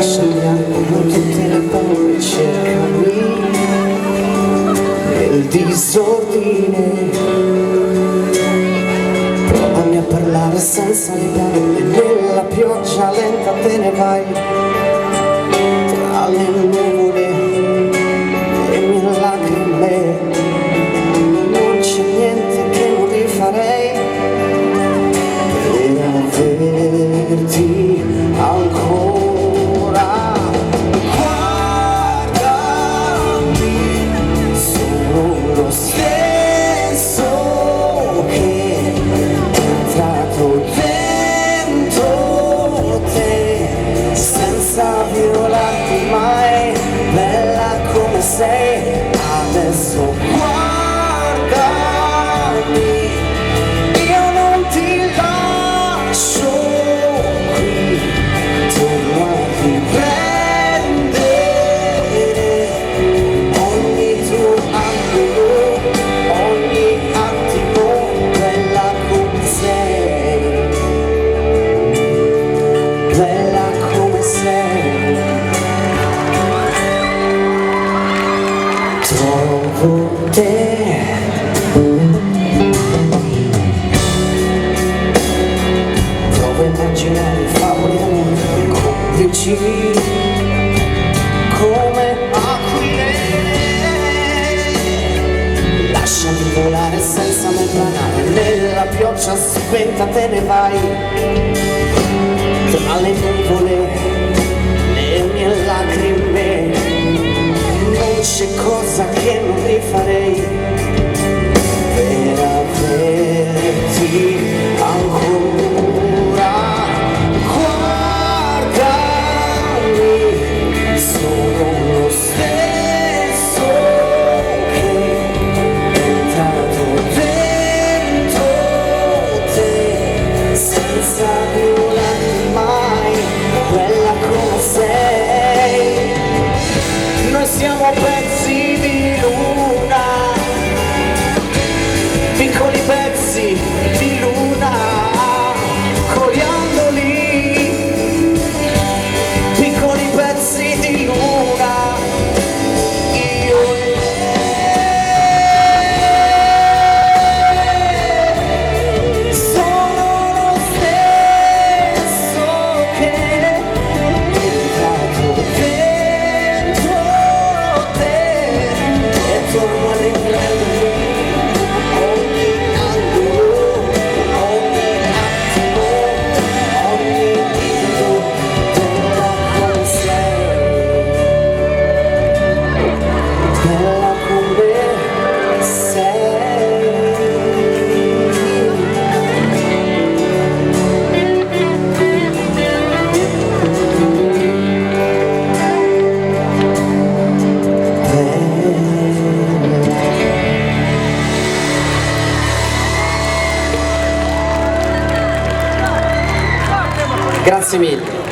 lasciami con tutte le paure, cercami nel disordine, provami a parlare senza legare, e nella pioggia lenta te ne vai tra le nuvole e le mie lacrime. Non c'è niente che non rifarei per averti ancora. Guardami, sono lo stesso che è entrato dentro te senza violarti mai, bella come sei. Adesso guardami, io non ti lascio qui, torno a riprendere ogni tuo angolo, ogni attimo, bella come sei, bella come sei. Trovo te, provo a immaginare favole d'amore complici come aquile. Lasciami volare senza me planare, nella pioggia spenta te ne vai tra le nuvole, le mie lacrime. Non c'è cosa che non rifarei per averti ancora. Guardami, sono lo stesso che è entrato dentro te senza violarti mai, bella come sei. Noi siamo pezzi di luna, piccoli pezzi di luna, coriandoli, piccoli pezzi di luna, io e lei. Sono lo stesso che è entrato dentro te e torno a riprendere ogni angolo, ogni attimo, ogni dito, bella come sei, bella come sei. Grazie mille.